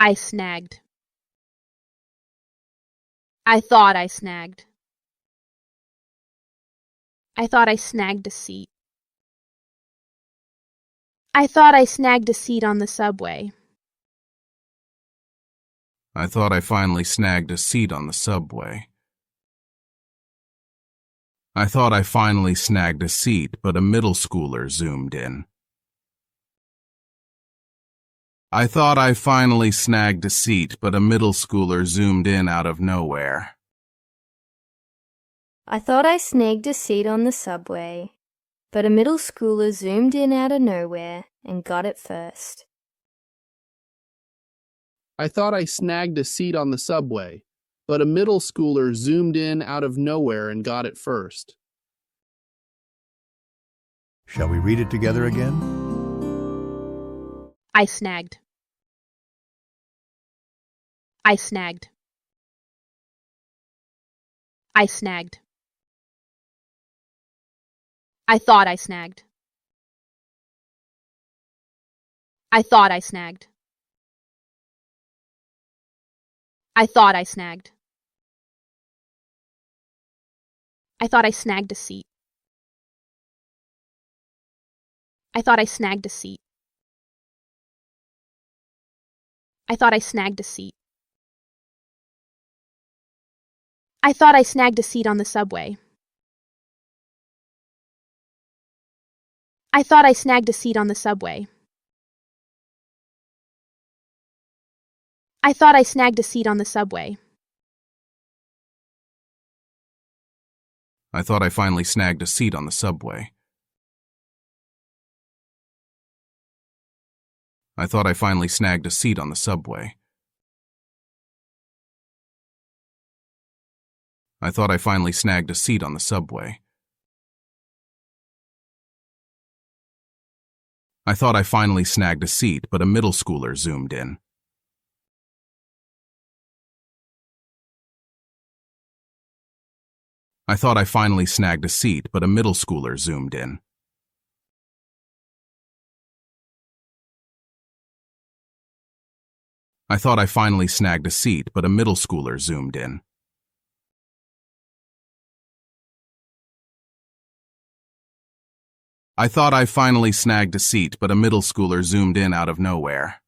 I snagged. I thought I snagged. I thought I snagged a seat. I thought I snagged a seat on the subway. I thought I finally snagged a seat on the subway. I thought I finally snagged a seat, but a middle schooler zoomed in. I thought I finally snagged a seat, but a middle schooler zoomed in out of nowhere. I thought I snagged a seat on the subway, but a middle schooler zoomed in out of nowhere and got it first. I thought I snagged a seat on the subway, but a middle schooler zoomed in out of nowhere and got it first. Shall we read it together again? I snagged. I snagged. I snagged. I thought I snagged. I thought I snagged. I thought I snagged. I thought I snagged a seat. I thought I snagged a seat. I thought I snagged a seat. I thought I snagged a seat on the subway. I thought I snagged a seat on the subway. I thought I snagged a seat on the subway. I thought I finally snagged a seat on the subway. I thought I finally snagged a seat on the subway. I thought I finally snagged a seat on the subway. I thought I finally snagged a seat, but a middle schooler zoomed in. I thought I finally snagged a seat, but a middle schooler zoomed in. I thought I finally snagged a seat, but a middle schooler zoomed in. I thought I finally snagged a seat, but a middle schooler zoomed in out of nowhere.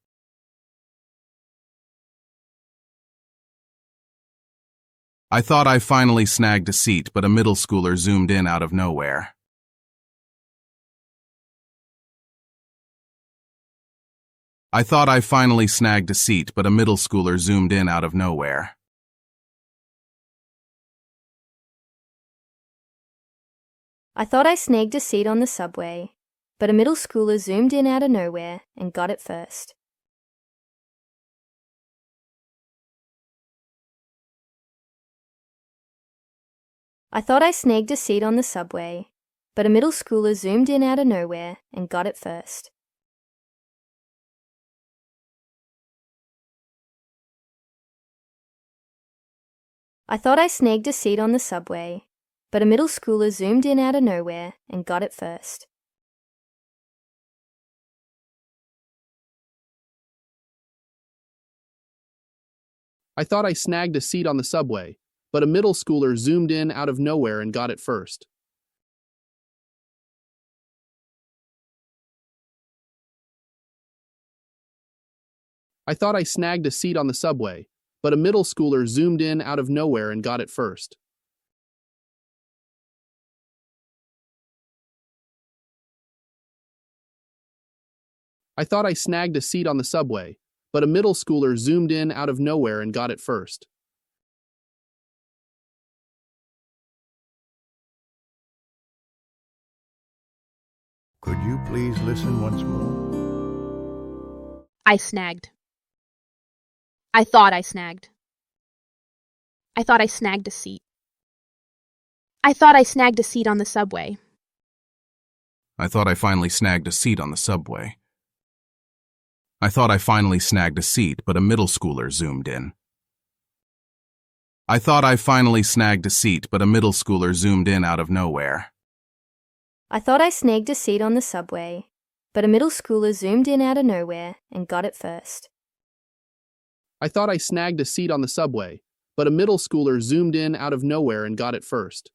I thought I finally snagged a seat, but a middle schooler zoomed in out of nowhere. I thought I finally snagged a seat, but a middle schooler zoomed in out of nowhere. I thought I snagged a seat on the subway, but a middle schooler zoomed in out of nowhere and got it first. I thought I snagged a seat on the subway, but a middle schooler zoomed in out of nowhere and got it first. I thought I snagged a seat on the subway, but a middle schooler zoomed in out of nowhere and got it first. I thought I snagged a seat on the subway, but a middle schooler zoomed in out of nowhere and got it first. I thought I snagged a seat on the subway, but a middle schooler zoomed in out of nowhere and got it first. I thought I snagged a seat on the subway, but a middle schooler zoomed in out of nowhere and got it first. Could you please listen once more? I snagged. I thought I snagged. I thought I snagged a seat. I thought I snagged a seat on the subway. I thought I finally snagged a seat on the subway. I thought I finally snagged a seat, but a middle schooler zoomed in. I thought I finally snagged a seat, but a middle schooler zoomed in out of nowhere. I thought I snagged a seat on the subway, but a middle schooler zoomed in out of nowhere and got it first. I thought I snagged a seat on the subway, but a middle schooler zoomed in out of nowhere and got it first.